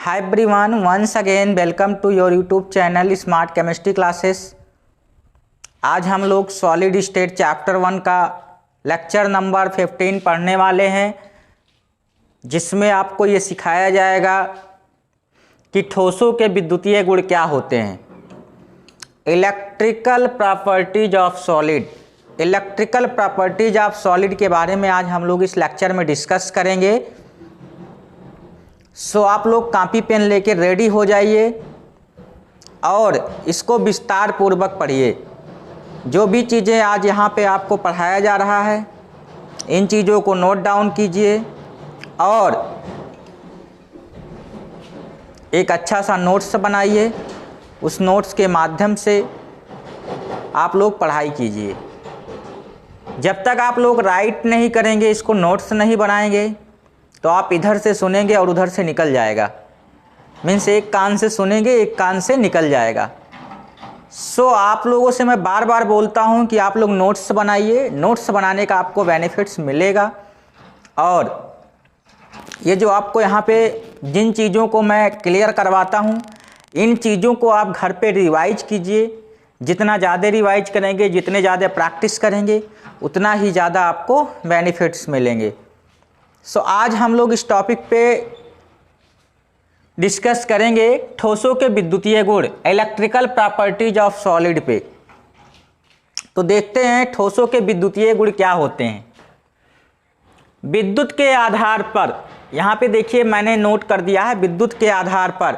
Hi everyone, once again welcome to your YouTube channel smart chemistry classes. आज हम लोग solid state chapter 1 का lecture number 15 पढ़ने वाले हैं, जिसमें आपको ये सिखाया जाएगा कि ठोसों के विद्युतीय गुण क्या होते हैं। Electrical properties of solid, electrical properties of solid के बारे में आज हम लोग इस लेक्चर में डिस्कस करेंगे। सो आप लोग कॉपी पेन लेके रेडी हो जाइए और इसको विस्तार पूर्वक पढ़िए। जो भी चीज़ें आज यहाँ पे आपको पढ़ाया जा रहा है, इन चीज़ों को नोट डाउन कीजिए और एक अच्छा सा नोट्स बनाइए। उस नोट्स के माध्यम से आप लोग पढ़ाई कीजिए। जब तक आप लोग राइट नहीं करेंगे, इसको नोट्स नहीं बनाएंगे, तो आप इधर से सुनेंगे और उधर से निकल जाएगा। मीन्स एक कान से सुनेंगे, एक कान से निकल जाएगा। सो आप लोगों से मैं बार बार बोलता हूं कि आप लोग नोट्स बनाइए। नोट्स बनाने का आपको बेनिफिट्स मिलेगा। और ये जो आपको यहाँ पे जिन चीज़ों को मैं क्लियर करवाता हूँ, इन चीज़ों को आप घर पे रिवाइज कीजिए। जितना ज़्यादा रिवाइज करेंगे, जितने ज़्यादा प्रैक्टिस करेंगे, उतना ही ज़्यादा आपको बेनिफिट्स मिलेंगे। सो आज हम लोग इस टॉपिक पे डिस्कस करेंगे ठोसों के विद्युतीय गुण, इलेक्ट्रिकल प्रॉपर्टीज ऑफ सॉलिड पे। तो देखते हैं ठोसों के विद्युतीय गुण क्या होते हैं। विद्युत के आधार पर, यहाँ पे देखिए मैंने नोट कर दिया है विद्युत के आधार पर।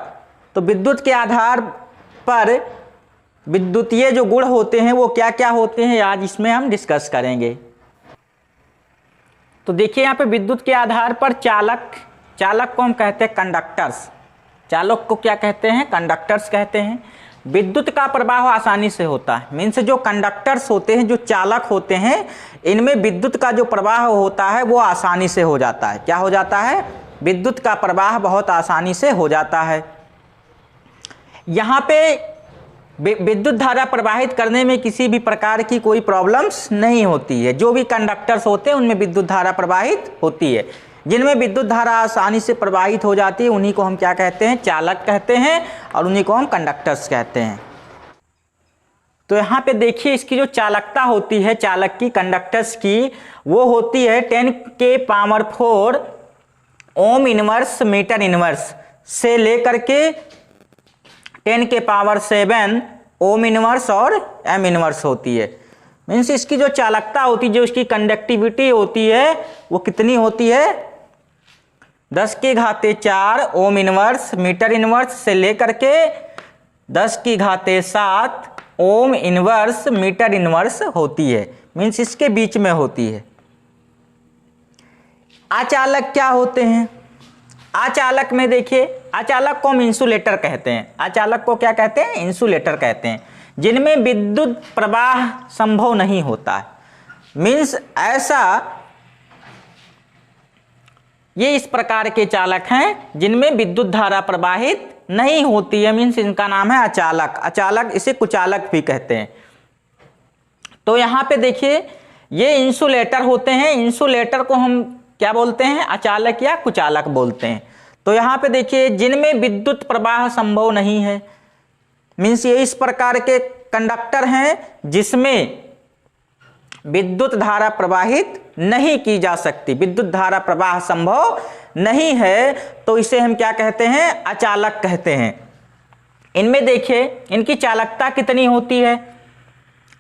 तो विद्युत के आधार पर विद्युतीय जो गुण होते हैं वो क्या क्या होते हैं, आज इसमें हम डिस्कस करेंगे। तो देखिए यहाँ पे विद्युत के आधार पर चालक को हम कहते हैं कंडक्टर्स। चालक को क्या कहते हैं? कंडक्टर्स कहते हैं। विद्युत का प्रवाह आसानी से होता है। मीन्स जो कंडक्टर्स होते हैं, जो चालक होते हैं, इनमें विद्युत का जो प्रवाह होता है वो आसानी से हो जाता है। क्या हो जाता है? विद्युत का प्रवाह बहुत आसानी से हो जाता है। यहाँ पे विद्युत धारा प्रवाहित करने में किसी भी प्रकार की कोई प्रॉब्लम्स नहीं होती है। जो भी कंडक्टर्स होते हैं उनमें विद्युत धारा प्रवाहित होती है। जिनमें विद्युत धारा आसानी से प्रवाहित हो जाती है उन्हीं को हम क्या कहते हैं? चालक कहते हैं, और उन्हीं को हम कंडक्टर्स कहते हैं। तो यहाँ पे देखिए इसकी जो चालकता होती है चालक की, कंडक्टर्स की, वो होती है 10⁴ ओम इनवर्स मीटर इनवर्स से लेकर के 10⁷ ओम इनवर्स और एम इनवर्स होती है। मीन्स इसकी जो चालकता होती है, जो इसकी कंडक्टिविटी होती है, वो कितनी होती है? 10⁴ ओम इनवर्स मीटर इनवर्स से लेकर के 10⁷ ओम इनवर्स मीटर इनवर्स होती है। मीन्स इसके बीच में होती है। अचालक क्या होते हैं? अचालक में देखिए, अचालक को हम इंसुलेटर कहते हैं। अचालक को क्या कहते हैं? इंसुलेटर कहते हैं। जिनमें विद्युत प्रवाह संभव नहीं होता है। मीन्स ऐसा, ये इस प्रकार के चालक हैं जिनमें विद्युत धारा प्रवाहित नहीं होती है। मीन्स इनका नाम है अचालक। अचालक, इसे कुचालक भी कहते हैं। तो यहाँ पे देखिए ये इंसुलेटर होते हैं। इंसुलेटर को हम क्या बोलते हैं? अचालक या कुचालक बोलते हैं। तो यहाँ पे देखिए जिनमें विद्युत प्रवाह संभव नहीं है। मीन्स ये इस प्रकार के कंडक्टर हैं जिसमें विद्युत धारा प्रवाहित नहीं की जा सकती, विद्युत धारा प्रवाह संभव नहीं है, तो इसे हम क्या कहते हैं? अचालक कहते हैं। इनमें देखिए इनकी चालकता कितनी होती है,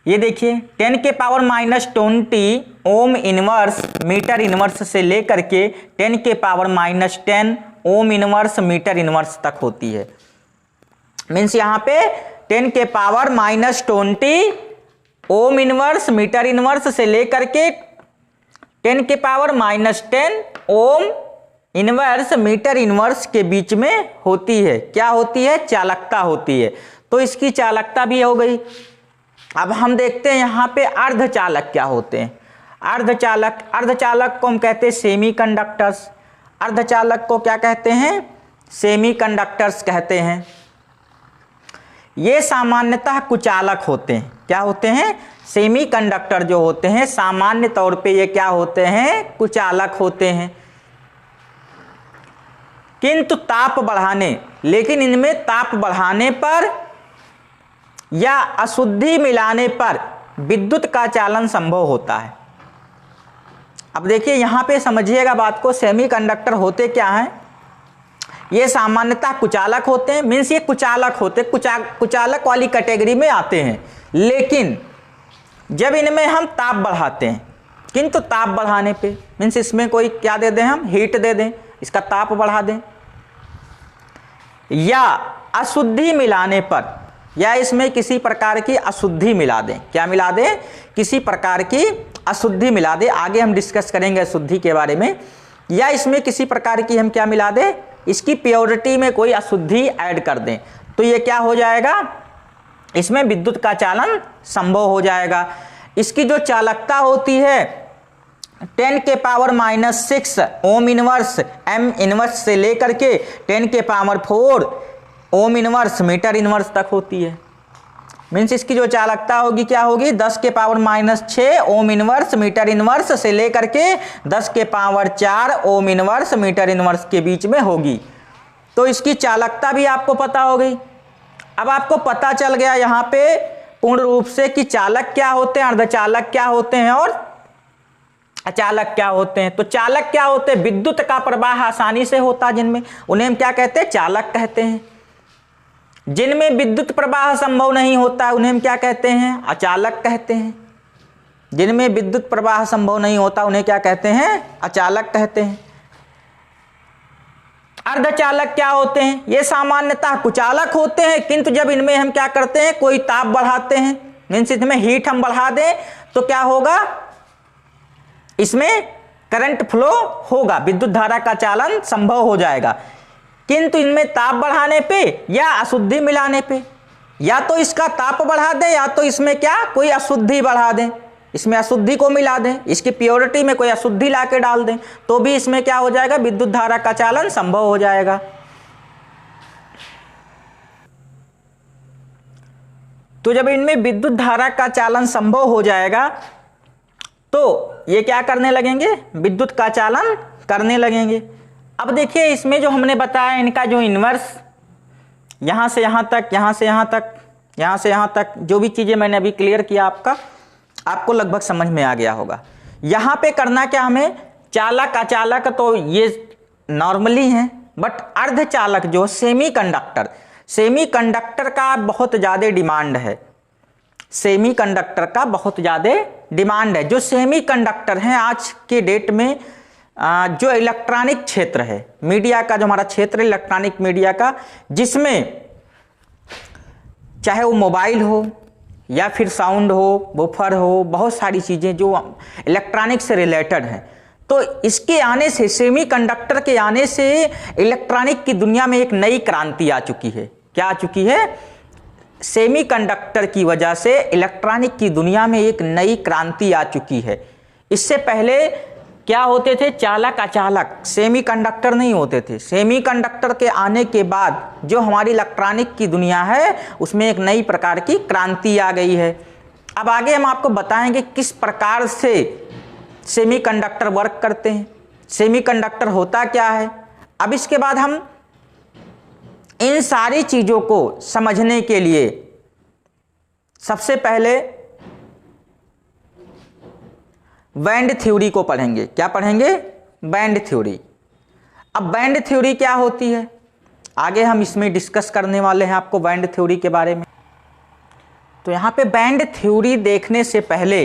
ये देखिए 10⁻⁻20 ओम इनवर्स मीटर इनवर्स से लेकर के 10⁻⁻10 ओम इनवर्स मीटर इनवर्स तक होती है। मीन्स यहाँ पे 10⁻⁻20 ओम इनवर्स मीटर इनवर्स से लेकर के 10⁻⁻10 ओम इनवर्स मीटर इनवर्स के बीच में होती है। क्या होती है? चालकता होती है। तो इसकी चालकता भी हो गई। अब हम देखते हैं यहाँ पे अर्धचालक क्या होते हैं। अर्धचालक को हम कहते हैं सेमी कंडक्टर्स। अर्धचालक को क्या कहते हैं? सेमी कंडक्टर्स कहते हैं। ये सामान्यतः कुचालक होते हैं। क्या होते हैं? सेमी कंडक्टर जो होते हैं सामान्य तौर पे ये क्या होते हैं? कुचालक होते हैं। किंतु ताप बढ़ाने, लेकिन इनमें ताप बढ़ाने पर या अशुद्धि मिलाने पर विद्युत का चालन संभव होता है। अब देखिए यहां पे समझिएगा बात को, सेमीकंडक्टर होते क्या हैं? ये सामान्यतः कुचालक होते हैं, मीन्स ये कुचालक होते, कुचालक वाली कैटेगरी में आते हैं। लेकिन जब इनमें हम ताप बढ़ाते हैं, किंतु ताप बढ़ाने पे मीन्स इसमें कोई क्या दे दें, हम हीट दे दें, इसका ताप बढ़ा दें, या अशुद्धि मिलाने पर, या इसमें किसी प्रकार की अशुद्धि मिला दें। क्या मिला दें? किसी प्रकार की अशुद्धि मिला दें। आगे हम डिस्कस करेंगे अशुद्धि के बारे में। या इसमें किसी प्रकार की हम क्या मिला दें, इसकी प्योरिटी में कोई अशुद्धि ऐड कर दें, तो ये क्या हो जाएगा, इसमें विद्युत का चालन संभव हो जाएगा। इसकी जो चालकता होती है 10⁻⁻6 ओम इनवर्स एम इनवर्स से लेकर के 10⁴ ओम इनवर्स मीटर इनवर्स तक होती है। मीन्स इसकी जो चालकता होगी क्या होगी, 10⁻⁻6 ओम इनवर्स मीटर इनवर्स से लेकर के 10⁻⁴ ओम इनवर्स मीटर इनवर्स के बीच में होगी। तो इसकी चालकता भी आपको पता हो गई। अब आपको पता चल गया यहाँ पे पूर्ण रूप से कि चालक क्या होते हैं, अर्धचालक क्या होते हैं और अचालक क्या होते हैं। तो चालक क्या होते हैं? विद्युत का प्रवाह आसानी से होता है जिनमें, उन्हें हम क्या कहते हैं, चालक कहते हैं। जिनमें विद्युत प्रवाह संभव नहीं होता उन्हें हम क्या कहते हैं, अचालक कहते हैं। जिनमें विद्युत प्रवाह संभव नहीं होता उन्हें क्या कहते हैं, अचालक कहते हैं। अर्धचालक क्या होते हैं? ये सामान्यतः कुचालक होते हैं, किंतु जब इनमें हम क्या करते हैं, कोई ताप बढ़ाते हैं, मीन्स इसमें हीट हम बढ़ा दें तो क्या होगा, इसमें करंट फ्लो होगा, विद्युत धारा का चालन संभव हो जाएगा। किंतु इनमें ताप बढ़ाने पे या अशुद्धि मिलाने पे, या तो इसका ताप बढ़ा दें या तो इसमें क्या कोई अशुद्धि बढ़ा दें, इसमें अशुद्धि को मिला दें, इसकी प्योरिटी में कोई अशुद्धि ला के डाल दें, तो भी इसमें क्या हो जाएगा, विद्युत धारा का चालन संभव हो जाएगा। तो जब इनमें विद्युत धारा का चालन संभव हो जाएगा तो ये क्या करने लगेंगे, विद्युत का चालन करने लगेंगे। अब देखिए इसमें जो हमने बताया इनका जो इन्वर्स, यहां से यहां तक, यहां से यहां तक, यहां से यहां तक, जो भी चीजें मैंने अभी क्लियर किया आपको लगभग समझ में आ गया होगा। यहां पे करना क्या हमें, चालक अचालक तो ये नॉर्मली हैं, बट अर्धचालक जो सेमीकंडक्टर, सेमीकंडक्टर का बहुत ज्यादा डिमांड है, सेमीकंडक्टर का बहुत ज्यादा डिमांड है। जो सेमीकंडक्टर हैं आज के डेट में, जो इलेक्ट्रॉनिक क्षेत्र है, मीडिया का जो हमारा क्षेत्र है इलेक्ट्रॉनिक मीडिया का, जिसमें चाहे वो मोबाइल हो या फिर साउंड हो, वूफर हो, बहुत सारी चीजें जो इलेक्ट्रॉनिक से रिलेटेड हैं, तो इसके आने से, सेमीकंडक्टर के आने से इलेक्ट्रॉनिक की दुनिया में एक नई क्रांति आ चुकी है। क्या आ चुकी है? सेमीकंडक्टर की वजह से इलेक्ट्रॉनिक की दुनिया में एक नई क्रांति आ चुकी है। इससे पहले क्या होते थे, चालक अचालक, सेमीकंडक्टर नहीं होते थे। सेमीकंडक्टर के आने के बाद जो हमारी इलेक्ट्रॉनिक की दुनिया है उसमें एक नई प्रकार की क्रांति आ गई है। अब आगे हम आपको बताएंगे किस प्रकार से सेमीकंडक्टर वर्क करते हैं, सेमीकंडक्टर होता क्या है। अब इसके बाद हम इन सारी चीजों को समझने के लिए सबसे पहले बैंड थ्योरी को पढ़ेंगे। क्या पढ़ेंगे? Band theory. अब बैंड थ्योरी क्या होती है आगे हम इसमें डिस्कस करने वाले हैं आपको बैंड थ्योरी के बारे में। तो यहाँ पे बैंड थ्योरी देखने से पहले,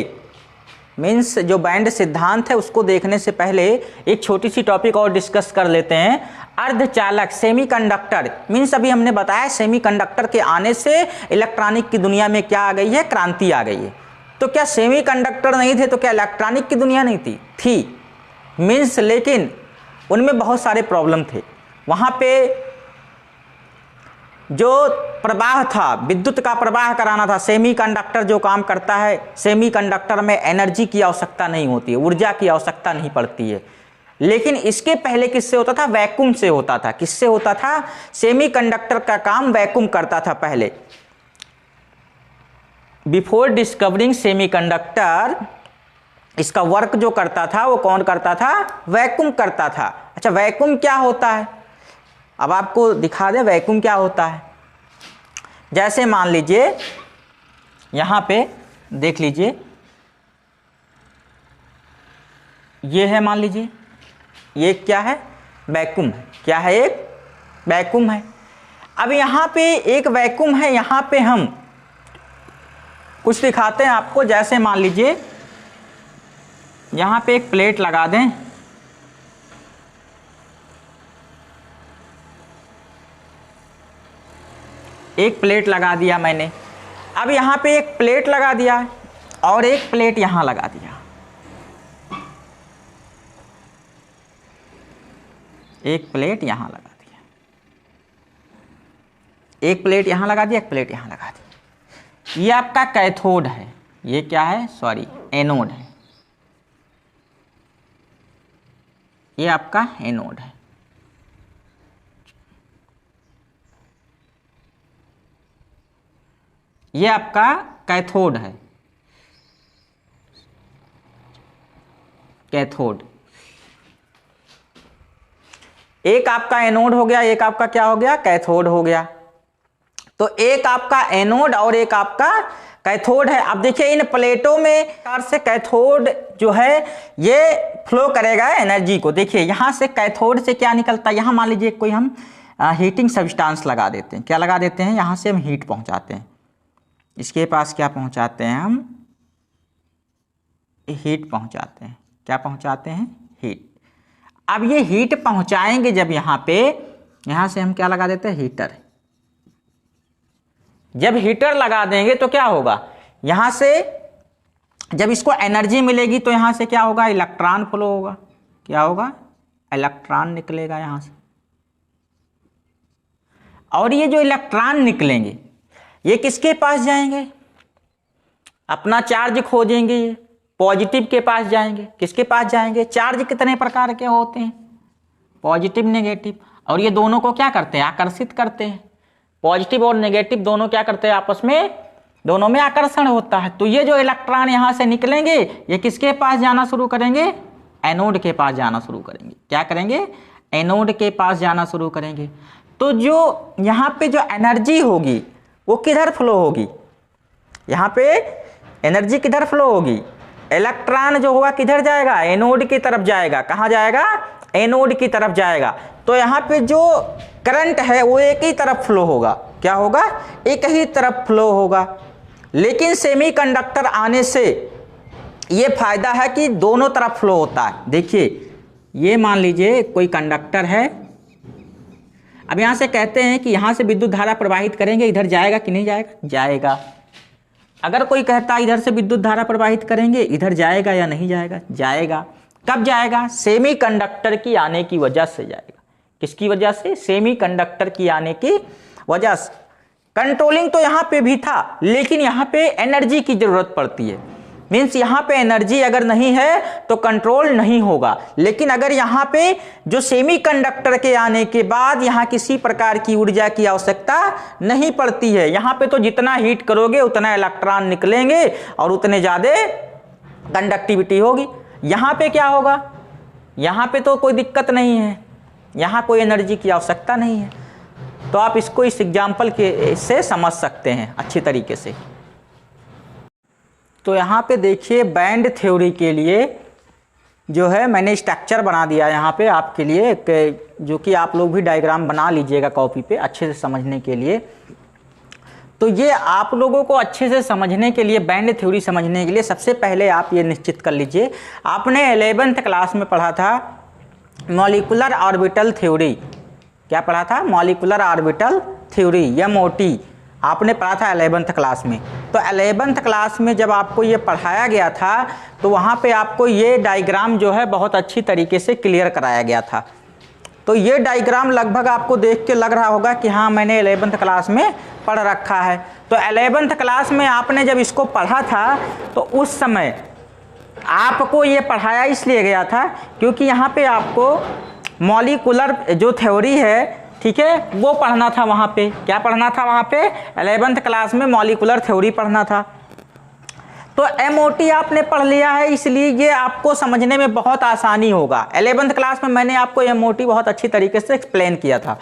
मीन्स जो बैंड सिद्धांत है उसको देखने से पहले एक छोटी सी टॉपिक और डिस्कस कर लेते हैं। अर्धचालक, सेमीकंडक्टर, मीन्स अभी हमने बताया सेमीकंडक्टर के आने से इलेक्ट्रॉनिक की दुनिया में क्या आ गई है, क्रांति आ गई है। तो क्या सेमीकंडक्टर नहीं थे तो क्या इलेक्ट्रॉनिक की दुनिया नहीं थी? मीन्स, लेकिन उनमें बहुत सारे प्रॉब्लम थे। वहां पे जो प्रवाह था, विद्युत का प्रवाह कराना था, सेमीकंडक्टर जो काम करता है, सेमीकंडक्टर में एनर्जी की आवश्यकता नहीं होती है, ऊर्जा की आवश्यकता नहीं पड़ती है। लेकिन इसके पहले किससे होता था? वैक्यूम से होता था। किससे होता था? सेमीकंडक्टर का काम वैक्यूम करता था पहले। बिफोर डिस्कवरिंग सेमीकंडक्टर, इसका वर्क जो करता था वो कौन करता था? वैक्यूम करता था। अच्छा, वैक्यूम क्या होता है? अब आपको दिखा दे वैक्यूम क्या होता है। जैसे मान लीजिए यहाँ पे देख लीजिए, ये है, मान लीजिए ये क्या है, वैक्यूम है। क्या है, एक वैक्यूम है। अब यहाँ पे एक वैक्यूम है, यहाँ पे हम कुछ दिखाते हैं आपको। जैसे मान लीजिए यहाँ पे एक प्लेट लगा दें, एक प्लेट लगा दिया मैंने। अब यहाँ पे एक प्लेट लगा दिया और एक प्लेट यहाँ लगा दिया, एक प्लेट यहाँ लगा दिया, एक प्लेट यहाँ लगा दिया, एक प्लेट यहाँ लगा दी। ये आपका कैथोड है, ये क्या है, सॉरी एनोड है, ये आपका एनोड है। ये आपका कैथोड है, कैथोड। एक आपका एनोड हो गया, एक आपका क्या हो गया, कैथोड हो गया। तो एक आपका एनोड और एक आपका कैथोड है। अब देखिए इन प्लेटों में कार से कैथोड जो है ये फ्लो करेगा एनर्जी को। देखिए यहाँ से कैथोड से क्या निकलता है, यहाँ मान लीजिए कोई हम हीटिंग सब्सटेंस लगा देते हैं। क्या लगा देते हैं, यहाँ से हम हीट पहुँचाते हैं, इसके पास क्या पहुँचाते हैं, हम हीट पहुँचाते हैं। क्या पहुँचाते हैं, हीट। अब ये हीट पहुँचाएंगे जब यहाँ पे, यहाँ से हम क्या लगा देते हैं, हीटर। जब हीटर लगा देंगे तो क्या होगा, यहां से जब इसको एनर्जी मिलेगी तो यहां से क्या होगा, इलेक्ट्रॉन फ्लो होगा। क्या होगा, इलेक्ट्रॉन निकलेगा यहां से। और ये जो इलेक्ट्रॉन निकलेंगे ये किसके पास जाएंगे, अपना चार्ज खोजेंगे, ये पॉजिटिव के पास जाएंगे। किसके पास जाएंगे, चार्ज कितने प्रकार के होते हैं, पॉजिटिव नेगेटिव। और ये दोनों को क्या करते हैं, आकर्षित करते हैं। पॉजिटिव और नेगेटिव दोनों क्या करते हैं, आपस में दोनों में आकर्षण होता है। तो ये जो इलेक्ट्रॉन यहाँ से निकलेंगे ये किसके पास जाना शुरू करेंगे, एनोड के पास जाना शुरू करेंगे। क्या करेंगे, एनोड के पास जाना शुरू करेंगे। तो जो यहाँ पे जो एनर्जी होगी वो किधर फ्लो होगी, यहाँ पे एनर्जी किधर फ्लो होगी, इलेक्ट्रॉन जो होगा किधर जाएगा, एनोड की तरफ जाएगा। कहाँ जाएगा, एनोड की तरफ जाएगा। तो यहाँ पे जो करंट है वो एक ही तरफ फ्लो होगा। क्या होगा, एक ही तरफ फ्लो होगा। लेकिन सेमीकंडक्टर आने से ये फायदा है कि दोनों तरफ फ्लो होता है। देखिए ये मान लीजिए कोई कंडक्टर है, अब यहाँ से कहते हैं कि यहाँ से विद्युत धारा प्रवाहित करेंगे, इधर जाएगा कि नहीं जाएगा, जाएगा। अगर कोई कहता है इधर से विद्युत धारा प्रवाहित करेंगे, इधर जाएगा या नहीं जाएगा, जाएगा। कब जाएगा, सेमीकंडक्टर की आने की वजह से जाएगा। किसकी वजह से, सेमीकंडक्टर की आने की वजह से। कंट्रोलिंग तो यहाँ पे भी था, लेकिन यहाँ पे एनर्जी की जरूरत पड़ती है। मीन्स यहाँ पे एनर्जी अगर नहीं है तो कंट्रोल नहीं होगा। लेकिन अगर यहाँ पे जो सेमीकंडक्टर के आने के बाद यहाँ किसी प्रकार की ऊर्जा की आवश्यकता नहीं पड़ती है। यहाँ पे तो जितना हीट करोगे उतना इलेक्ट्रॉन निकलेंगे और उतने ज़्यादा कंडक्टिविटी होगी। यहाँ पे क्या होगा, यहाँ पे तो कोई दिक्कत नहीं है, यहाँ कोई एनर्जी की आवश्यकता नहीं है। तो आप इसको इस एग्जाम्पल के से समझ सकते हैं अच्छी तरीके से। तो यहाँ पे देखिए बैंड थ्योरी के लिए जो है मैंने स्ट्रक्चर बना दिया यहाँ पे आपके लिए, जो कि आप लोग भी डायग्राम बना लीजिएगा कॉपी पे अच्छे से समझने के लिए। तो ये आप लोगों को अच्छे से समझने के लिए, बैंड थ्योरी समझने के लिए सबसे पहले आप ये निश्चित कर लीजिए, आपने 11th क्लास में पढ़ा था मॉलिक्यूलर ऑर्बिटल थ्योरी। क्या पढ़ा था, मॉलिक्यूलर ऑर्बिटल थ्योरी, MOT आपने पढ़ा था 11th क्लास में। तो 11th क्लास में जब आपको ये पढ़ाया गया था तो वहाँ पे आपको ये डायग्राम जो है बहुत अच्छी तरीके से क्लियर कराया गया था। तो ये डायग्राम लगभग आपको देख के लग रहा होगा कि हाँ मैंने 11th क्लास में पढ़ रखा है। तो 11th क्लास में आपने जब इसको पढ़ा था तो उस समय आपको ये पढ़ाया इसलिए गया था क्योंकि यहाँ पे आपको मॉलिक्यूलर जो थ्योरी है, ठीक है, वो पढ़ना था। वहाँ पे क्या पढ़ना था, वहाँ पे 11th क्लास में मॉलिक्यूलर थ्योरी पढ़ना था। तो MOT आपने पढ़ लिया है, इसलिए ये आपको समझने में बहुत आसानी होगा। 11th क्लास में मैंने आपको MOT बहुत अच्छी तरीके से एक्सप्लेन किया था।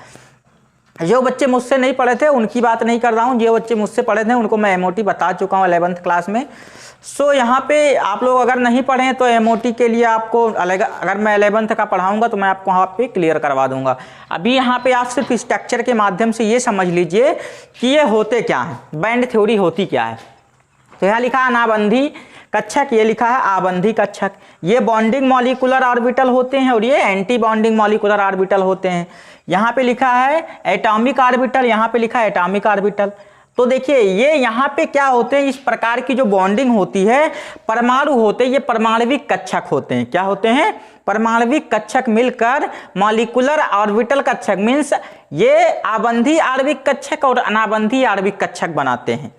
जो बच्चे मुझसे नहीं पढ़े थे उनकी बात नहीं कर रहा हूँ, जो बच्चे मुझसे पढ़े थे उनको मैं एमओटी बता चुका हूँ 11th क्लास में। सो यहाँ पे आप लोग अगर नहीं पढ़े हैं तो एमओटी के लिए आपको अलग, अगर मैं 11th का पढ़ाऊँगा तो मैं आपको वहाँ पे क्लियर करवा दूँगा। अभी यहाँ पे आप सिर्फ स्ट्रक्चर के माध्यम से ये समझ लीजिए कि ये होते क्या हैं, बैंड थ्योरी होती क्या है। तो यहाँ लिखा है अनाबंधी कक्षक, ये लिखा है आबंधी कक्षक। ये बॉन्डिंग मॉलिक्यूलर ऑर्बिटल होते हैं और ये एंटी बॉन्डिंग मॉलिक्यूलर ऑर्बिटल होते हैं। यहाँ पे लिखा है एटॉमिक ऑर्बिटल, यहाँ पे लिखा है एटॉमिक ऑर्बिटल। तो देखिए ये यहाँ पे क्या होते हैं, इस प्रकार की जो बॉन्डिंग होती है परमाणु होते हैं, ये परमाणविक कक्षक होते हैं। क्या होते हैं? परमाणविक कक्षक मिलकर मॉलिक्यूलर ऑर्बिटल कक्षक मीन्स ये आबंधी आणविक कक्षक और अनाबंधी आणविक कक्षक बनाते हैं।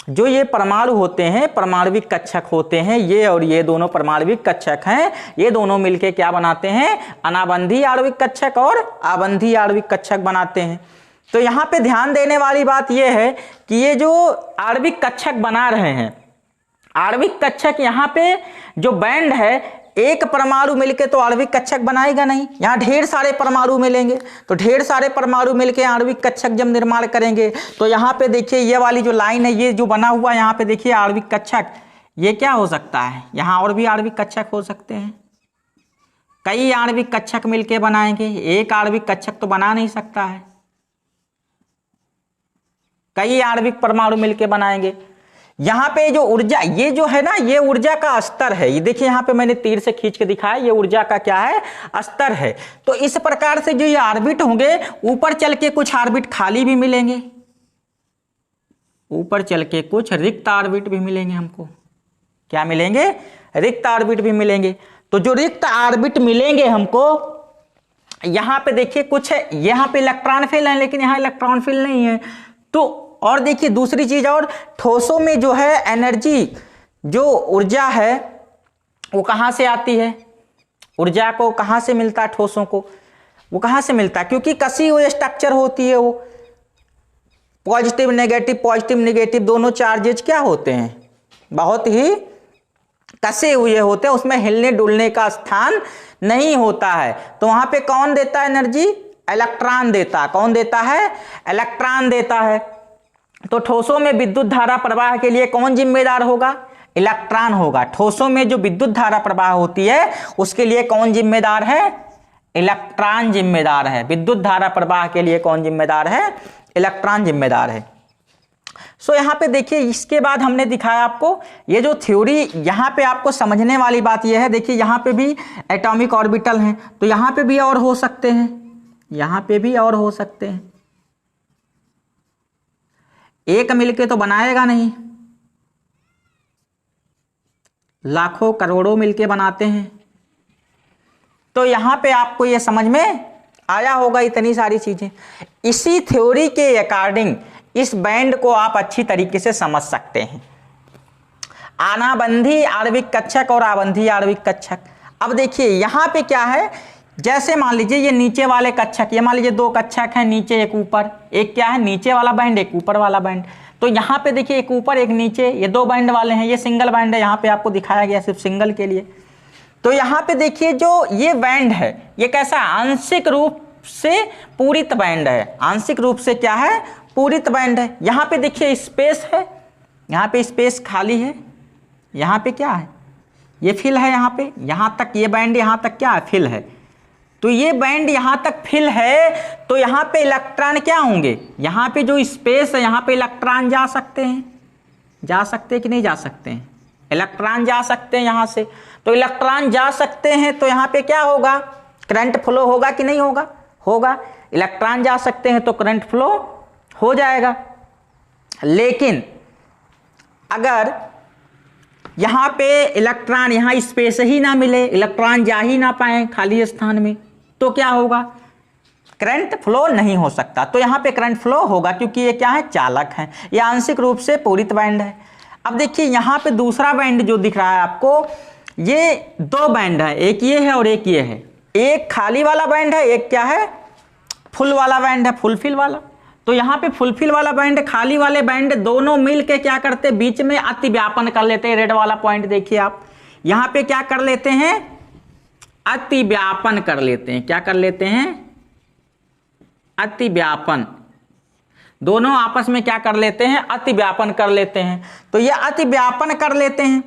जो ये परमाणु होते हैं परमाणविक कक्षक होते हैं, ये और ये दोनों परमाणविक कक्षक हैं, ये दोनों मिलके क्या बनाते हैं? अनाबंधी आणविक कक्षक और आबंधी आणविक कक्षक बनाते हैं। तो यहाँ पे ध्यान देने वाली बात ये है कि ये जो आणविक कक्षक बना रहे हैं, आणविक कक्षक यहाँ पे जो बैंड है, एक परमाणु मिलके तो आणविक कक्षक बनाएगा नहीं, यहाँ ढेर सारे परमाणु मिलेंगे, तो ढेर सारे परमाणु मिलके आणविक कक्षक जब निर्माण करेंगे तो यहाँ पे देखिए ये वाली जो लाइन है, ये जो बना हुआ है यहाँ पे देखिए आणविक कक्षक, ये क्या हो सकता है? यहाँ और भी आणविक कक्षक हो सकते हैं, कई आणविक कक्षक मिलके बनाएंगे, एक आणविक कक्षक तो बना नहीं सकता है, कई आणविक परमाणु मिलके बनाएंगे। यहाँ पे जो ऊर्जा, ये जो है ना, ये ऊर्जा का स्तर है, ये देखिए यहाँ पे मैंने तीर से खींच के दिखाया, ये ऊर्जा का क्या है? स्तर है। तो इस प्रकार से जो ये ऑर्बिट होंगे, ऊपर चल के कुछ ऑर्बिट खाली भी मिलेंगे, ऊपर चल के कुछ रिक्त ऑर्बिट भी मिलेंगे हमको। क्या मिलेंगे? रिक्त ऑर्बिट भी मिलेंगे। तो जो रिक्त ऑर्बिट मिलेंगे हमको, यहाँ पे देखिए कुछ है, यहाँ पे इलेक्ट्रॉन फील्ड है लेकिन यहाँ इलेक्ट्रॉन फील्ड नहीं है। तो और देखिए दूसरी चीज, और ठोसों में जो है एनर्जी, जो ऊर्जा है वो कहाँ से आती है? ऊर्जा को कहाँ से मिलता है? ठोसों को वो कहाँ से मिलता है? क्योंकि कसी हुई स्ट्रक्चर होती है, वो पॉजिटिव नेगेटिव दोनों चार्जेज क्या होते हैं? बहुत ही कसे हुए होते हैं, उसमें हिलने डुलने का स्थान नहीं होता है। तो वहां पे कौन देता है एनर्जी? इलेक्ट्रॉन देता है। कौन देता है? इलेक्ट्रॉन देता है। तो ठोसों में विद्युत धारा प्रवाह के लिए कौन जिम्मेदार होगा? इलेक्ट्रॉन होगा। ठोसों में जो विद्युत धारा प्रवाह होती है उसके लिए कौन जिम्मेदार है? इलेक्ट्रॉन जिम्मेदार है। विद्युत धारा प्रवाह के लिए कौन जिम्मेदार है? इलेक्ट्रॉन जिम्मेदार है। सो यहाँ पे देखिए, इसके बाद हमने दिखाया आपको ये जो थ्योरी, यहाँ पे आपको समझने वाली बात यह है, देखिए यहाँ पे भी एटॉमिक ऑर्बिटल हैं, तो यहाँ पे भी और हो सकते हैं, यहाँ पे भी और हो सकते हैं। एक मिलके तो बनाएगा नहीं, लाखों करोड़ों मिलके बनाते हैं। तो यहां पे आपको ये समझ में आया होगा इतनी सारी चीजें। इसी थ्योरी के अकॉर्डिंग इस बैंड को आप अच्छी तरीके से समझ सकते हैं, अनाबंधी आणविक कक्षक और आबंधी आणविक कक्षक। अब देखिए यहां पे क्या है, जैसे मान लीजिए ये नीचे वाले कक्षक, ये मान लीजिए दो कक्षक हैं, नीचे एक ऊपर, एक क्या है नीचे वाला बैंड, एक ऊपर वाला बैंड। तो यहाँ पे देखिए एक ऊपर एक नीचे, ये दो बैंड वाले हैं, ये सिंगल बैंड है, यहाँ पे आपको दिखाया गया सिर्फ सिंगल के लिए। तो यहाँ पे देखिए जो ये बैंड है ये कैसा आंशिक रूप से पूरित बैंड है, आंशिक रूप से क्या है? पूरित बैंड है। यहाँ पे देखिए स्पेस है, यहाँ पे स्पेस खाली है, यहाँ पे क्या है? ये फिल है, यहाँ पे यहाँ तक ये बैंड, यहाँ तक क्या है? फिल है। तो ये बैंड यहाँ तक फिल है, तो यहाँ पे इलेक्ट्रॉन क्या होंगे? यहाँ पे जो स्पेस है यहाँ पे इलेक्ट्रॉन जा सकते हैं, जा सकते हैं कि नहीं जा सकते हैं? इलेक्ट्रॉन जा सकते हैं यहाँ से। तो इलेक्ट्रॉन जा सकते हैं तो यहाँ पे क्या होगा? करंट फ्लो होगा कि नहीं होगा? होगा। इलेक्ट्रॉन जा सकते हैं तो करंट फ्लो हो जाएगा। लेकिन अगर यहाँ पे इलेक्ट्रॉन, यहाँ स्पेस ही ना मिले, इलेक्ट्रॉन जा ही ना पाए खाली स्थान में, तो क्या होगा? करंट फ्लो नहीं हो सकता। तो यहाँ पे करंट फ्लो होगा क्योंकि ये क्या है? चालक है, ये आंशिक रूप से पूरित बैंड है। अब देखिए यहाँ पे दूसरा बैंड जो दिख रहा है आपको, ये दो बैंड है, एक ये है और एक ये है। एक खाली वाला बैंड है, एक क्या है? फुल वाला बैंड है, फुलफिल वाला। तो यहाँ पे फुलफिल वाला बैंड, खाली वाले बैंड दोनों मिल के क्या करते? बीच में अतिव्यापन कर लेते हैं। रेड वाला पॉइंट देखिए आप, यहाँ पे क्या कर लेते हैं? अतिव्यापन कर लेते हैं। क्या कर लेते हैं? अतिव्यापन। दोनों आपस में क्या कर लेते हैं, अति व्यापन कर लेते हैं। तो ये अति व्यापन कर लेते हैं।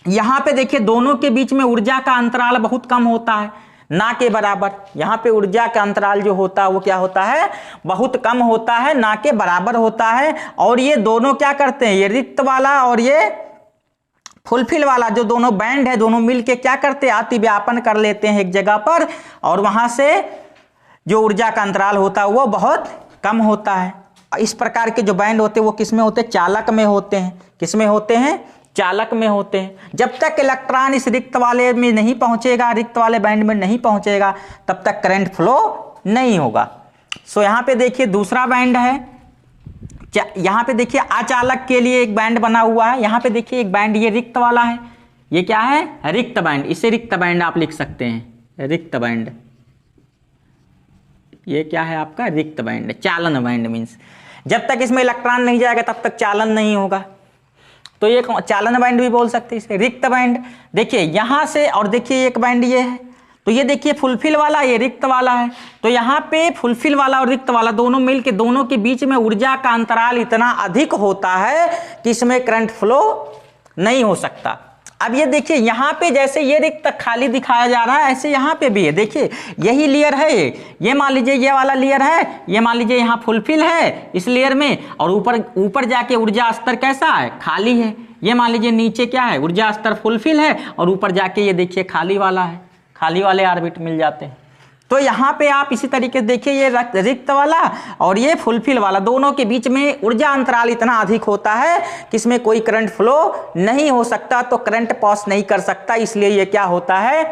यहां पे देखिए दोनों के बीच में ऊर्जा का अंतराल बहुत कम होता है, ना के बराबर। यहां पे ऊर्जा का अंतराल जो होता है वो क्या होता है, बहुत कम होता है, ना के बराबर होता है। और ये दोनों क्या करते हैं, ये रिक्त वाला और ये फुलफिल वाला जो दोनों बैंड है, दोनों मिलके क्या करते हैं, अति व्यापन कर लेते हैं एक जगह पर, और वहां से जो ऊर्जा का अंतराल होता है वो बहुत कम होता है। इस प्रकार के जो बैंड होते हैं वो किस में होते हैं, चालक में होते हैं। किस में होते हैं, चालक में होते हैं। जब तक इलेक्ट्रॉन इस रिक्त वाले में नहीं पहुंचेगा, रिक्त वाले बैंड में नहीं पहुंचेगा, तब तक करंट फ्लो नहीं होगा। सो यहां पे देखिए दूसरा बैंड है, यहां पे देखिए अचालक के लिए एक बैंड बना हुआ है। यहां पे देखिए एक बैंड ये रिक्त वाला है, ये क्या है, रिक्त बैंड। इसे रिक्त बैंड आप लिख सकते हैं, रिक्त बैंड। ये क्या है आपका, रिक्त बैंड। चालन बैंड मीन्स जब तक इसमें इलेक्ट्रॉन नहीं जाएगा तब तक चालन नहीं होगा, तो ये चालन बैंड भी बोल सकते हैं इसे, रिक्त बैंड। देखिए यहां से, और देखिए एक बैंड ये है, तो ये देखिए फुलफिल वाला, ये रिक्त वाला है। तो यहाँ पे फुलफिल वाला और रिक्त वाला दोनों मिलके, दोनों के बीच में ऊर्जा का अंतराल इतना अधिक होता है कि इसमें करंट फ्लो नहीं हो सकता। अब ये देखिए यहाँ पे जैसे ये रिक्त खाली दिखाया जा रहा है, ऐसे यहाँ पे भी है। देखिए यही लेयर है, ये मान लीजिए ये वाला लेयर है, ये मान लीजिए यहाँ फुलफिल है इस लेयर में, और ऊपर जाके ऊर्जा स्तर कैसा है, खाली है। ये मान लीजिए नीचे क्या है, ऊर्जा स्तर फुलफिल है, और ऊपर जाके ये देखिए खाली वाला है, खाली वाले ऑर्बिट मिल जाते हैं। तो यहाँ पे आप इसी तरीके से देखिए, ये रिक्त वाला और ये फुलफिल वाला, दोनों के बीच में ऊर्जा अंतराल इतना अधिक होता है कि इसमें कोई करंट फ्लो नहीं हो सकता, तो करंट पास नहीं कर सकता, इसलिए ये क्या होता है,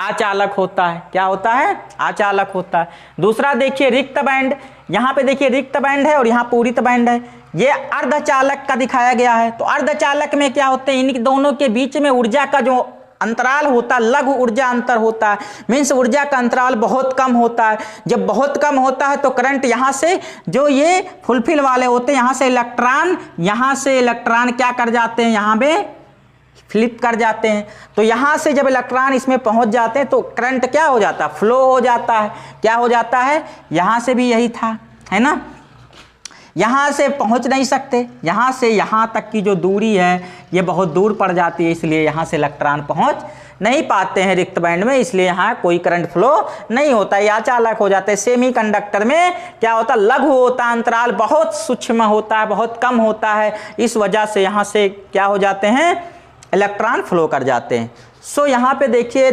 अचालक होता है। क्या होता है, अचालक होता है। दूसरा देखिए रिक्त बैंड, यहाँ पे देखिए रिक्त बैंड है और यहाँ पूरित बैंड है। ये अर्धचालक का दिखाया गया है। तो अर्धचालक में क्या होते हैं, इन दोनों के बीच में ऊर्जा का जो अंतराल होता है, लघु ऊर्जा अंतर होता है, मीन्स ऊर्जा का अंतराल बहुत कम होता है। जब बहुत कम होता है तो करंट यहाँ से, जो ये फुलफिल वाले होते हैं, यहाँ से इलेक्ट्रॉन क्या कर जाते हैं, यहाँ पे फ्लिप कर जाते हैं। तो यहाँ से जब इलेक्ट्रॉन इसमें पहुंच जाते हैं तो करंट क्या हो जाता है, फ्लो हो जाता है। क्या हो जाता है, यहाँ से भी यही था, है ना, यहाँ से पहुँच नहीं सकते, यहाँ से यहाँ तक की जो दूरी है ये बहुत दूर पड़ जाती है, इसलिए यहाँ से इलेक्ट्रॉन पहुँच नहीं पाते हैं रिक्त बैंड में, इसलिए यहाँ कोई करंट फ्लो नहीं होता, या अचालक हो जाता है। सेमीकंडक्टर में क्या होता है, लघु होता है, अंतराल बहुत सूक्ष्म होता है, बहुत कम होता है, इस वजह से यहाँ से क्या हो जाते हैं, इलेक्ट्रॉन फ्लो कर जाते हैं। सो यहाँ पे देखिए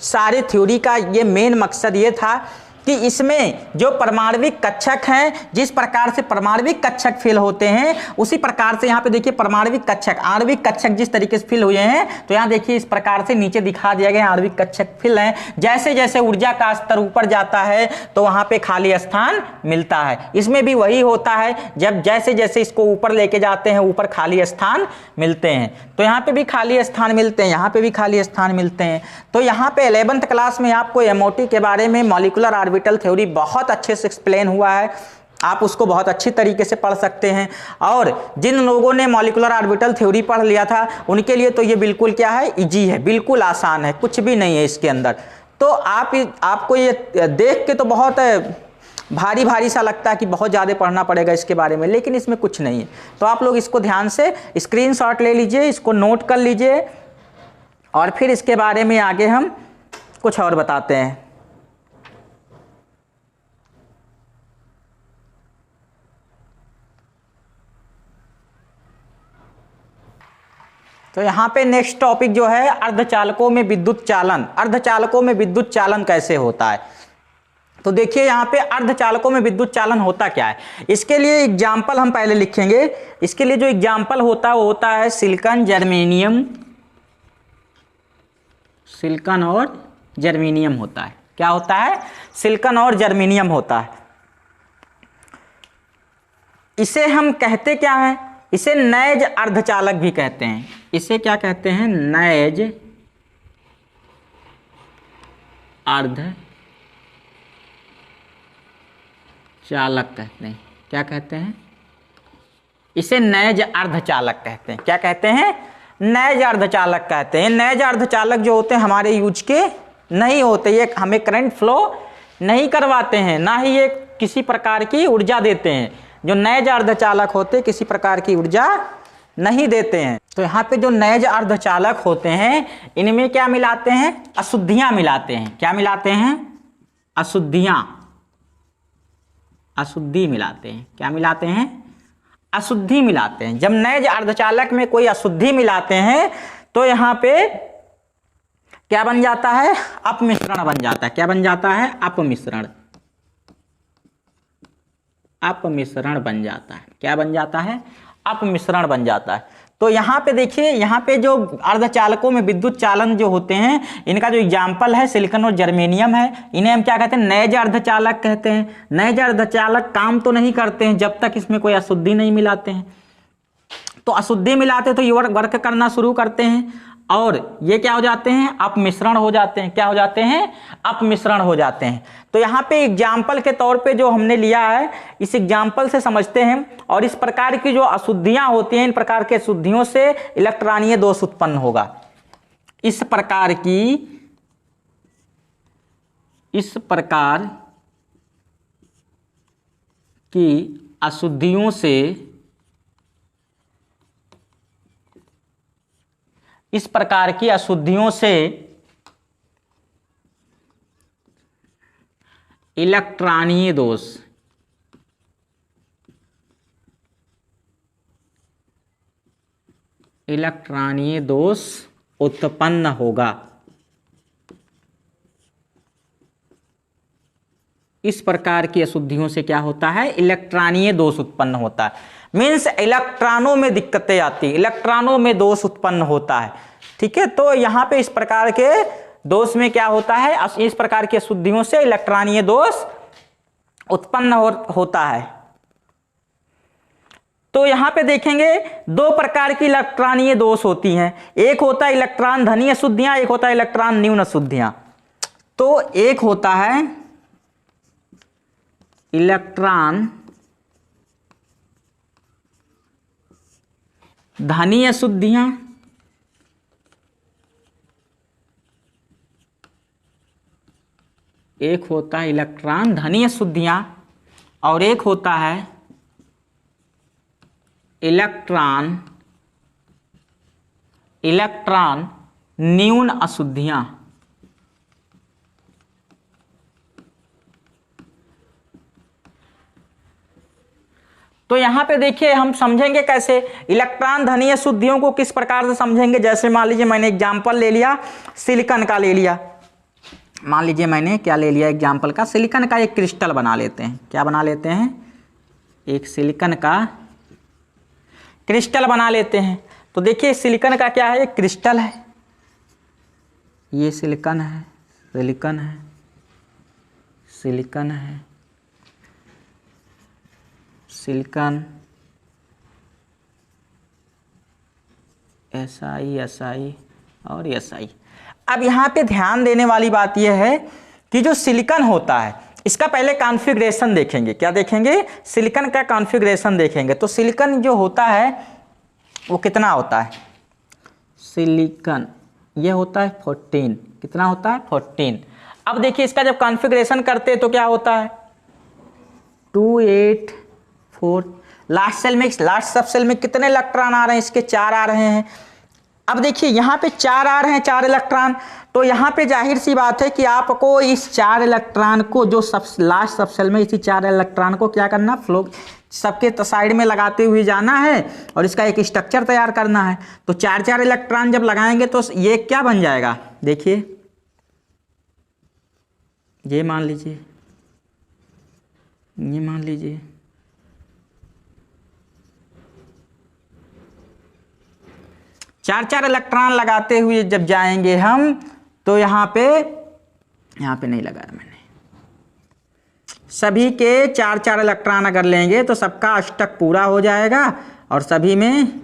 सारे थ्योरी का ये मेन मकसद ये था कि इसमें जो परमाणविक कक्षक हैं, जिस प्रकार से परमाणविक कक्षक फिल होते हैं उसी प्रकार से यहाँ पे देखिए परमाणविक कक्षक, आणविक कक्षक जिस तरीके से फिल हुए हैं, तो यहाँ देखिए इस प्रकार से नीचे दिखा दिया गया आणविक कक्षक फिल हैं। जैसे जैसे ऊर्जा का स्तर ऊपर जाता है तो वहाँ पे खाली स्थान मिलता है। इसमें भी वही होता है, जब जैसे जैसे इसको ऊपर लेके जाते हैं ऊपर खाली स्थान मिलते हैं। तो यहाँ पे भी खाली स्थान मिलते हैं, यहाँ पे भी खाली स्थान मिलते हैं। तो यहाँ पे 11th क्लास में आपको एमओटी के बारे में, मॉलिक्यूलर ऑर्बिटल थ्योरी, बहुत अच्छे से एक्सप्लेन हुआ है, आप उसको बहुत अच्छी तरीके से पढ़ सकते हैं। और जिन लोगों ने मॉलिक्यूलर ऑर्बिटल थ्योरी पढ़ लिया था उनके लिए तो ये बिल्कुल क्या है, इजी है, बिल्कुल आसान है, कुछ भी नहीं है इसके अंदर। तो आपको ये देख के तो बहुत भारी भारी सा लगता है कि बहुत ज़्यादा पढ़ना पड़ेगा इसके बारे में, लेकिन इसमें कुछ नहीं है। तो आप लोग इसको ध्यान से स्क्रीनशॉट ले लीजिए, इसको नोट कर लीजिए, और फिर इसके बारे में आगे हम कुछ और बताते हैं। तो यहाँ पे नेक्स्ट टॉपिक जो है, अर्धचालकों में विद्युत चालन। अर्धचालकों में विद्युत चालन कैसे होता है, तो देखिए यहाँ पे अर्धचालकों में विद्युत चालन होता क्या है। इसके लिए एग्जाम्पल हम पहले लिखेंगे। इसके लिए जो एग्जाम्पल होता है वो होता है सिलिकॉन, जर्मेनियम, सिलिकॉन और जर्मेनियम होता है। क्या होता है, सिलिकॉन और जर्मेनियम होता है। इसे हम कहते क्या है, इसे नैज अर्धचालक भी कहते हैं। इसे क्या कहते हैं, नैज अर्धचालक कहते हैं। क्या कहते हैं, इसे नैज अर्धचालक कहते हैं। क्या कहते हैं, नैज अर्धचालक कहते हैं। नैज अर्धचालक जो होते हैं हमारे यूज के नहीं होते, ये हमें करंट फ्लो नहीं करवाते हैं, ना ही ये किसी प्रकार की ऊर्जा देते हैं, जो नैज अर्धचालक होते किसी प्रकार की ऊर्जा नहीं देते हैं। तो यहाँ पे जो नैज अर्धचालक होते हैं इनमें क्या मिलाते हैं, अशुद्धियां मिलाते हैं। क्या मिलाते हैं, अशुद्धियां, अशुद्धि मिलाते हैं। क्या मिलाते हैं, अशुद्धि मिलाते हैं। जब नैज अर्धचालक में कोई अशुद्धि मिलाते हैं तो यहाँ पे क्या बन जाता है, अपमिश्रण बन जाता है। क्या बन जाता है, अपमिश्रण, अपमिश्रण बन जाता है। क्या बन जाता है, अपमिश्रण बन जाता है। तो यहाँ पे देखिए, यहाँ पे जो अर्धचालकों में विद्युत चालन जो होते हैं इनका जो एग्जाम्पल है सिलिकॉन और जर्मेनियम है। इन्हें हम क्या कहते हैं, नैज अर्धचालक कहते हैं। नैज अर्धचालक काम तो नहीं करते हैं जब तक इसमें कोई अशुद्धि नहीं मिलाते हैं। तो अशुद्धि मिलाते तो ये वर्क करना शुरू करते हैं और ये क्या हो जाते हैं, अपमिश्रण हो जाते हैं। क्या हो जाते हैं, अपमिश्रण हो जाते हैं। तो यहाँ पे एग्जाम्पल के तौर पे जो हमने लिया है इस एग्जाम्पल से समझते हैं। और इस प्रकार की जो अशुद्धियां होती हैं इन प्रकार के अशुद्धियों से इलेक्ट्रॉनीय दोष उत्पन्न होगा। इस प्रकार की अशुद्धियों से, इस प्रकार की अशुद्धियों से इलेक्ट्रॉनीय दोष, इलेक्ट्रॉनीय दोष उत्पन्न होगा। इस प्रकार की अशुद्धियों से क्या होता है, इलेक्ट्रॉनीय दोष उत्पन्न होता है। मीन्स इलेक्ट्रॉनों में दिक्कतें आती, इलेक्ट्रॉनों में दोष उत्पन्न होता है। ठीक है, तो यहाँ पे इस प्रकार के दोष में क्या होता है, इस प्रकार की अशुद्धियों से इलेक्ट्रॉनीय दोष उत्पन्न होता है। तो यहाँ पे देखेंगे दो प्रकार की इलेक्ट्रॉनीय दोष होती हैं। एक होता है इलेक्ट्रॉन धनी अशुद्धियां, एक होता है इलेक्ट्रॉन न्यून अशुद्धियां। तो एक होता है इलेक्ट्रॉन धनी अशुद्धियां, एक होता है इलेक्ट्रॉन धनी अशुद्धियां और एक होता है इलेक्ट्रॉन न्यून अशुद्धियां। तो यहां पे देखिए हम समझेंगे कैसे इलेक्ट्रॉन धनी अशुद्धियों को, किस प्रकार से समझेंगे। जैसे मान लीजिए मैंने एग्जाम्पल ले लिया सिलिकॉन का, ले लिया, मान लीजिए मैंने क्या ले लिया एग्जाम्पल का, सिलिकॉन का एक क्रिस्टल बना लेते हैं। क्या बना लेते हैं, एक सिलिकॉन का क्रिस्टल बना लेते हैं। तो देखिए सिलिकॉन का क्या है, एक क्रिस्टल है, ये सिलिकॉन है, सिलिकॉन है, सिलिकॉन है, सिलिकॉन, SI और SI। अब यहाँ पे ध्यान देने वाली बात यह है कि जो सिलिकॉन होता है इसका पहले कॉन्फ़िगरेशन देखेंगे। क्या देखेंगे, सिलिकॉन का कॉन्फ़िगरेशन देखेंगे। तो सिलिकॉन जो होता है वो कितना होता है, सिलिकॉन ये होता है 14। कितना होता है, 14। अब देखिए इसका जब कॉन्फ़िगरेशन करते हैं तो क्या होता है, 2 8 4। लास्ट सेल में, लास्ट सब सेल में कितने इलेक्ट्रॉन आ रहे हैं, इसके 4 आ रहे हैं। अब देखिए यहाँ पे 4 आ रहे हैं, 4 इलेक्ट्रॉन। तो यहाँ पे जाहिर सी बात है कि आपको इस 4 इलेक्ट्रॉन को जो लास्ट सब सेल में इसी 4 इलेक्ट्रॉन को क्या करना, फ्लो सबके साइड में लगाते हुए जाना है और इसका एक स्ट्रक्चर तैयार करना है। तो 4 इलेक्ट्रॉन जब लगाएंगे तो ये क्या बन जाएगा, देखिए ये मान लीजिए, ये मान लीजिए, चार इलेक्ट्रॉन लगाते हुए जब जाएंगे हम, तो यहाँ पे नहीं लगाया मैंने, सभी के 4 इलेक्ट्रॉन अगर लेंगे तो सबका अष्टक पूरा हो जाएगा और सभी में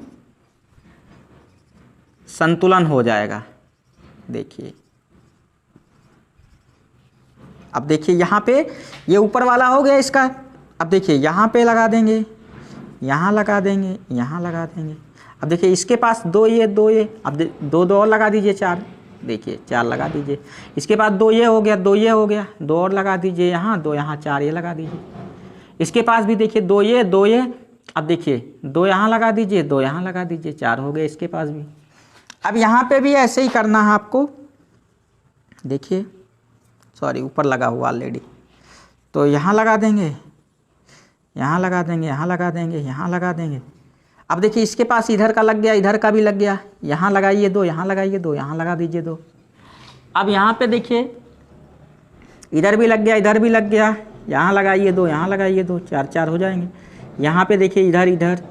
संतुलन हो जाएगा। देखिए अब देखिए यहाँ पे ये ऊपर वाला हो गया इसका। अब देखिए यहाँ पे लगा देंगे, यहाँ लगा देंगे, यहाँ लगा देंगे। अब देखिए इसके पास 2 ये, 2 ये, अब 2 और लगा दीजिए, 4। देखिए 4 लगा दीजिए। इसके बाद 2 ये हो गया, 2 ये हो गया, 2 और लगा दीजिए यहाँ, 2 यहाँ, 4 ये लगा दीजिए। इसके पास भी देखिए दो ये दो ये, अब देखिए दो यहाँ लगा दीजिए, दो यहाँ लगा दीजिए, 4 हो गए इसके पास भी। अब यहाँ पे भी ऐसे ही करना है आपको, देखिए सॉरी ऊपर लगा हुआ ऑलरेडी, तो यहाँ लगा देंगे, यहाँ लगा देंगे, यहाँ लगा देंगे, यहाँ लगा देंगे। अब देखिए इसके पास इधर का लग गया, इधर का भी लग गया, यहाँ लगाइए 2, यहाँ लगाइए 2, यहाँ लगा दीजिए 2। अब यहाँ पे देखिए इधर भी लग गया, इधर भी लग गया, यहाँ लगाइए 2, यहाँ लगाइए 2, 4 4 हो जाएंगे। यहाँ पे देखिए इधर इधर,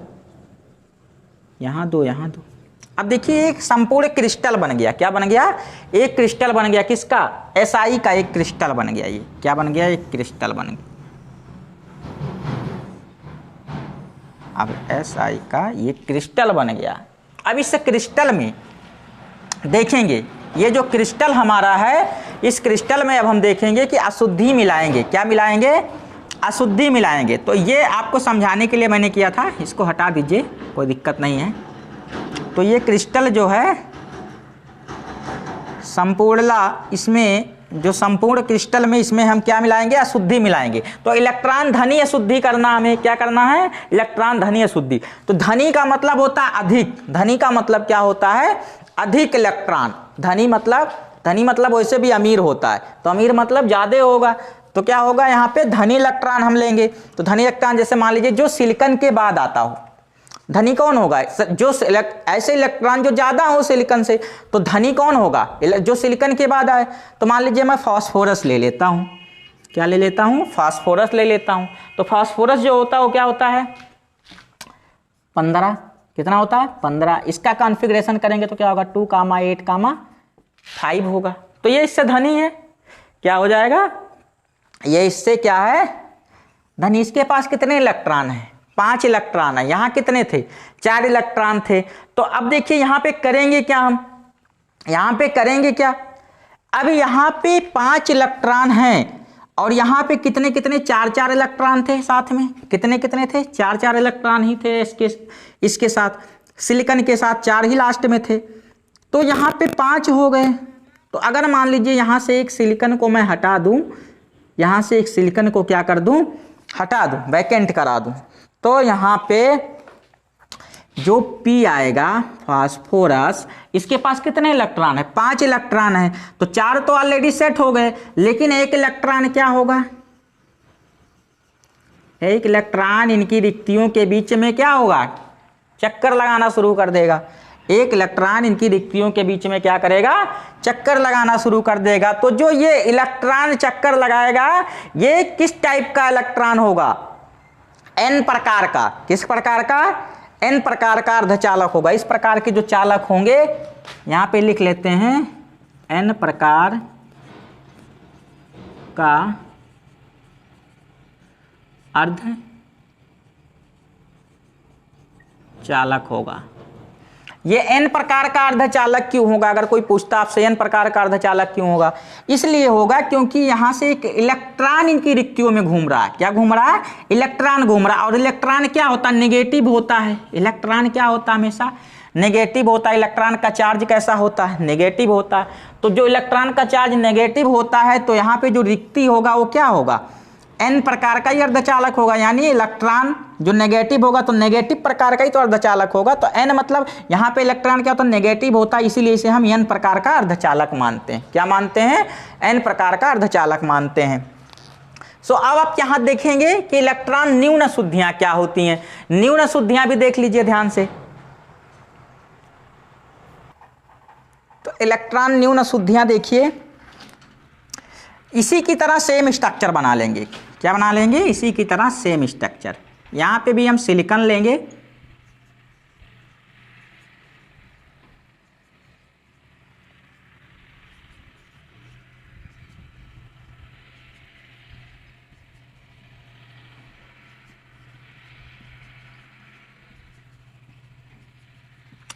यहाँ 2, यहाँ 2। अब देखिए एक संपूर्ण क्रिस्टल बन गया। क्या बन गया? एक क्रिस्टल बन गया। किसका? SI का एक क्रिस्टल बन गया। ये क्या बन गया? एक क्रिस्टल बन गया। अब SI का ये क्रिस्टल बन गया। अब इस क्रिस्टल में देखेंगे, ये जो क्रिस्टल हमारा है, इस क्रिस्टल में अब हम देखेंगे कि अशुद्धि मिलाएंगे। क्या मिलाएंगे? अशुद्धि मिलाएंगे। तो ये आपको समझाने के लिए मैंने किया था, इसको हटा दीजिए, कोई दिक्कत नहीं है। तो ये क्रिस्टल जो है संपूर्णला, इसमें जो संपूर्ण क्रिस्टल में इसमें हम क्या मिलाएंगे? अशुद्धि मिलाएंगे। तो इलेक्ट्रॉन धनी अशुद्धि करना, हमें क्या करना है? इलेक्ट्रॉन धनी अशुद्धि। तो धनी का मतलब होता है अधिक, धनी का मतलब क्या होता है? अधिक इलेक्ट्रॉन। धनी मतलब वैसे भी अमीर होता है, तो अमीर मतलब ज्यादा होगा। तो क्या होगा यहाँ पे? धनी इलेक्ट्रॉन हम लेंगे। तो धनी इलेक्ट्रॉन जैसे मान लीजिए जो सिलिकॉन के बाद आता हो, धनी कौन होगा? जो ऐसे इलेक्ट्रॉन जो ज्यादा हो सिलिकॉन से, तो धनी कौन होगा? जो सिलिकॉन के बाद आए। तो मान लीजिए मैं फास्फोरस ले लेता हूं। क्या ले लेता हूं? फास्फोरस ले लेता हूं। तो फास्फोरस जो होता है वो क्या होता है? 15। कितना होता है? 15। इसका कॉन्फ़िगरेशन करेंगे तो क्या होगा? 2, 8, 5 होगा। तो ये इससे धनी है। क्या हो जाएगा? ये इससे क्या है? धनी। इसके पास कितने इलेक्ट्रॉन है? 5 इलेक्ट्रॉन है। यहाँ कितने थे? 4 इलेक्ट्रॉन थे। तो अब देखिए यहाँ पे करेंगे क्या हम? यहाँ पे करेंगे क्या? अब यहाँ पे 5 इलेक्ट्रॉन हैं और यहाँ पे कितने कितने? 4 4 इलेक्ट्रॉन थे साथ में। कितने कितने थे? 4 4 इलेक्ट्रॉन ही थे इसके साथ। सिलिकॉन के साथ 4 ही लास्ट में थे। तो यहाँ पे 5 हो गए। तो अगर मान लीजिए यहाँ से एक सिलिकॉन को मैं हटा दूं, यहाँ से एक सिलिकॉन को क्या कर दूं? हटा दूं, वैकेंट करा दूं। तो यहाँ पे जो P आएगा फास्फोरस, इसके पास कितने इलेक्ट्रॉन है? 5 इलेक्ट्रॉन है। तो 4 तो ऑलरेडी सेट हो गए, लेकिन एक इलेक्ट्रॉन क्या होगा? एक इलेक्ट्रॉन इनकी रिक्तियों के बीच में क्या होगा? चक्कर लगाना शुरू कर देगा। एक इलेक्ट्रॉन इनकी रिक्तियों के बीच में क्या करेगा? चक्कर लगाना शुरू कर देगा। तो जो ये इलेक्ट्रॉन चक्कर लगाएगा, ये किस टाइप का इलेक्ट्रॉन होगा? N प्रकार का। किस प्रकार का? N प्रकार का अर्धचालक होगा। इस प्रकार के जो चालक होंगे, यहां पे लिख लेते हैं N प्रकार का अर्धचालक होगा। ये N प्रकार का अर्धचालक क्यों होगा? अगर कोई पूछता आपसे N प्रकार का अर्धचालक क्यों होगा, इसलिए होगा क्योंकि यहां से एक इलेक्ट्रॉन इनकी रिक्तियों में घूम रहा है। क्या घूम रहा है? इलेक्ट्रॉन घूम रहा है। और इलेक्ट्रॉन क्या होता है? नेगेटिव होता है। इलेक्ट्रॉन क्या होता है? हमेशा नेगेटिव होता है। इलेक्ट्रॉन का चार्ज कैसा होता है? नेगेटिव होता है। तो जो इलेक्ट्रॉन का चार्ज नेगेटिव होता है, तो यहाँ पे जो रिक्ति होगा वो क्या होगा? N प्रकार का ही अर्धचालक होगा। यानी इलेक्ट्रॉन जो नेगेटिव होगा, तो नेगेटिव प्रकार का ही तो अर्धचालक होगा। तो N मतलब यहाँ पे इलेक्ट्रॉन क्या होता है? नेगेटिव होता है, इसीलिए इसे हम N प्रकार का अर्धचालक मानते हैं। क्या मानते हैं? N प्रकार का अर्धचालक मानते हैं। सो अब आप यहाँ देखेंगे कि इलेक्ट्रॉन न्यून अशुद्धियां क्या होती हैं। न्यून अशुद्धियां भी देख लीजिए ध्यान से। तो इलेक्ट्रॉन न्यून अशुद्धियां देखिए, इसी की तरह सेम स्ट्रक्चर बना लेंगे। क्या बना लेंगे? इसी की तरह सेम स्ट्रक्चर। यहां पे भी हम सिलिकॉन लेंगे,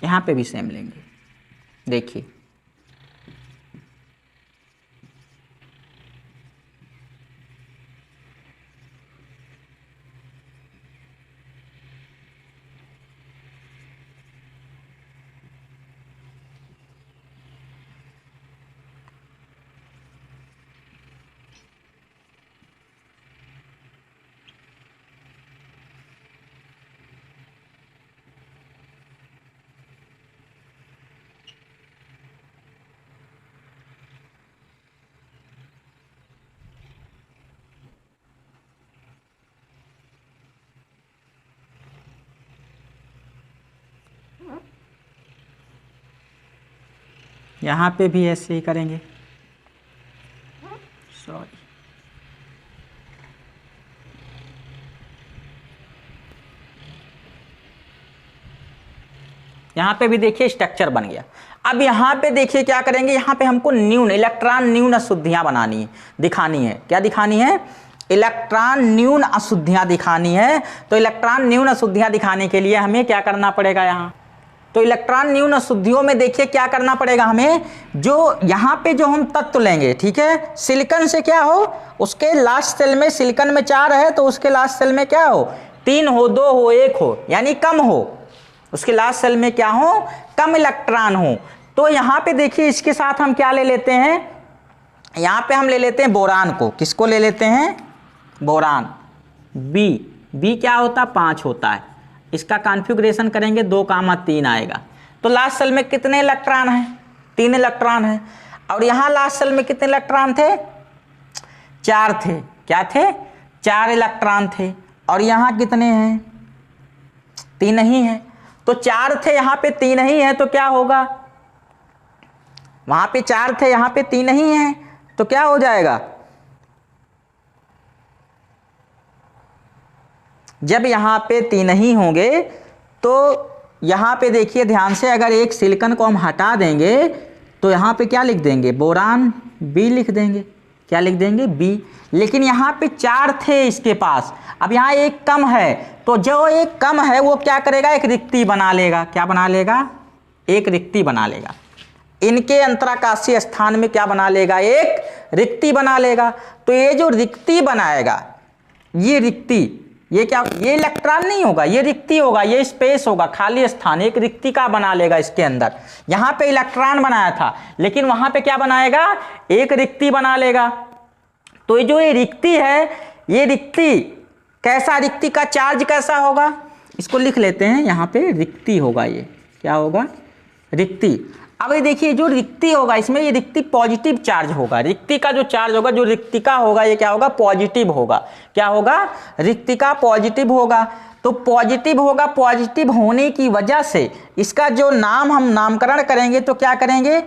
यहां पे भी सेम लेंगे। देखिए यहाँ पे भी ऐसे ही करेंगे, सॉरी, यहाँ पे भी देखिए स्ट्रक्चर बन गया। अब यहाँ पे देखिए क्या करेंगे, यहाँ पे हमको न्यून इलेक्ट्रॉन न्यून अशुद्धियाँ बनानी है, दिखानी है। क्या दिखानी है? इलेक्ट्रॉन न्यून अशुद्धियाँ दिखानी है। तो इलेक्ट्रॉन न्यून अशुद्धियाँ दिखाने के लिए हमें क्या करना पड़ेगा यहाँ? तो इलेक्ट्रॉन न्यून अशुद्धियों में देखिए क्या करना पड़ेगा हमें, जो यहाँ पे जो हम तत्व लेंगे, ठीक है, सिलिकॉन से क्या हो, उसके लास्ट सेल में सिलिकॉन में 4 है तो उसके लास्ट सेल में क्या हो, 3 हो, 2 हो, 1 हो, यानी कम हो, उसके लास्ट सेल में क्या हो, कम इलेक्ट्रॉन हो। तो यहाँ पे देखिए इसके साथ हम क्या ले लेते हैं, यहाँ पे हम ले लेते हैं बोरान को। किसको ले लेते हैं? बोरान। बी क्या होता है? 5 होता है। इसका कॉन्फ़िगरेशन करेंगे 2,3 आएगा। तो लास्ट सेल में कितने इलेक्ट्रॉन हैं? 3 इलेक्ट्रॉन है। और यहाँ लास्ट सेल में कितने इलेक्ट्रॉन थे? 4 थे। क्या थे? 4 इलेक्ट्रॉन थे। और यहाँ कितने हैं? 3 ही है। तो 4 थे, यहाँ पे 3 ही है, तो क्या होगा? वहाँ पे 4 थे, यहाँ पे 3 ही है, तो क्या हो जाएगा? जब यहाँ पे 3 ही होंगे तो यहाँ पे देखिए ध्यान से, अगर एक सिलिकॉन को हम हटा देंगे तो यहाँ पे क्या लिख देंगे? बोरान बी लिख देंगे। क्या लिख देंगे? बी। लेकिन यहाँ पे 4 थे इसके पास, अब यहाँ एक कम है, तो जो एक कम है वो क्या करेगा? एक रिक्ति बना लेगा। क्या बना लेगा? एक रिक्ति बना लेगा। इनके अंतराकाशीय स्थान में क्या बना लेगा? एक रिक्ति बना लेगा। तो ये जो रिक्ति बनाएगा, ये रिक्ति, ये क्या? ये इलेक्ट्रॉन नहीं होगा, ये रिक्ति होगा, ये स्पेस होगा, खाली स्थान, एक रिक्ति का बना लेगा इसके अंदर। यहाँ पे इलेक्ट्रॉन बनाया था, लेकिन वहाँ पे क्या बनाएगा? एक रिक्ति बना लेगा। तो ये जो ये रिक्ति है, ये रिक्ति कैसा? रिक्ति का चार्ज कैसा होगा? इसको लिख लेते हैं, यहाँ पे रिक्ति होगा। ये क्या होगा? रिक्ति। अब ये देखिए जो रिक्ति होगा इसमें, ये रिक्ति पॉजिटिव चार्ज होगा। रिक्ति का जो चार्ज होगा, जो रिक्तिका होगा, ये क्या होगा? पॉजिटिव होगा। क्या होगा? रिक्तिका पॉजिटिव होगा। तो पॉजिटिव होगा, पॉजिटिव होने की वजह से इसका जो नाम हम नामकरण करेंगे तो क्या करेंगे?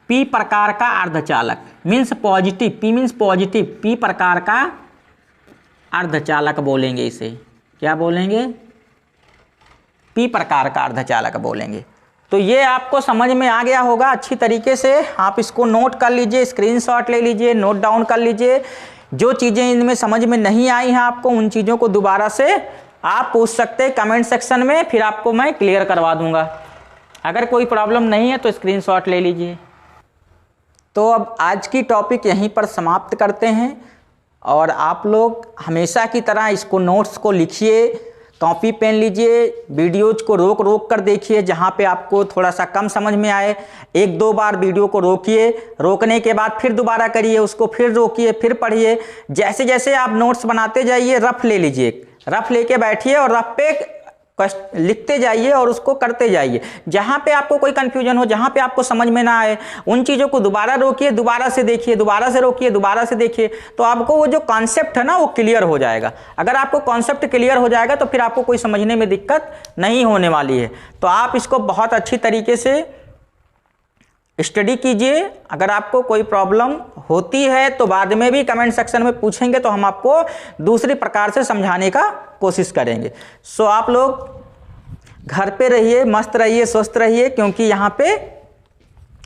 पी प्रकार का अर्धचालक, means positive, P means positive, P प्रकार का अर्धचालक बोलेंगे इसे। क्या बोलेंगे? पी प्रकार का अर्धचालक बोलेंगे। तो ये आपको समझ में आ गया होगा अच्छी तरीके से। आप इसको नोट कर लीजिए, स्क्रीनशॉट ले लीजिए, नोट डाउन कर लीजिए। जो चीज़ें इनमें समझ में नहीं आई हैं आपको, उन चीज़ों को दोबारा से आप पूछ सकते हैं कमेंट सेक्शन में, फिर आपको मैं क्लियर करवा दूंगा। अगर कोई प्रॉब्लम नहीं है तो स्क्रीनशॉट ले लीजिए। तो अब आज की टॉपिक यहीं पर समाप्त करते हैं, और आप लोग हमेशा की तरह इसको नोट्स को लिखिए, कॉपी पेन लीजिए, वीडियोज को रोक रोक कर देखिए, जहाँ पे आपको थोड़ा सा कम समझ में आए 1-2 बार वीडियो को रोकिए, रोकने के बाद फिर दोबारा करिए उसको, फिर रोकिए, फिर पढ़िए। जैसे जैसे आप नोट्स बनाते जाइए, रफ ले लीजिए, रफ लेके बैठिए और रफ पे लिखते जाइए और उसको करते जाइए। जहाँ पे आपको कोई कंफ्यूजन हो, जहाँ पे आपको समझ में ना आए, उन चीज़ों को दोबारा रोकिए, दोबारा से देखिए, दोबारा से रोकिए, दोबारा से देखिए, तो आपको वो जो कॉन्सेप्ट है ना वो क्लियर हो जाएगा। अगर आपको कॉन्सेप्ट क्लियर हो जाएगा तो फिर आपको कोई समझने में दिक्कत नहीं होने वाली है। तो आप इसको बहुत अच्छी तरीके से स्टडी कीजिए। अगर आपको कोई प्रॉब्लम होती है तो बाद में भी कमेंट सेक्शन में पूछेंगे, तो हम आपको दूसरी प्रकार से समझाने का कोशिश करेंगे। सो आप लोग घर पे रहिए, मस्त रहिए, स्वस्थ रहिए, क्योंकि यहाँ पे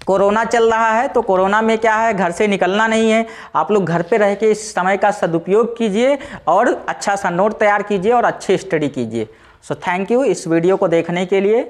कोरोना चल रहा है। तो कोरोना में क्या है, घर से निकलना नहीं है। आप लोग घर पे रह के इस समय का सदुपयोग कीजिए और अच्छा सा नोट तैयार कीजिए और अच्छी स्टडी कीजिए। सो थैंक यू इस वीडियो को देखने के लिए।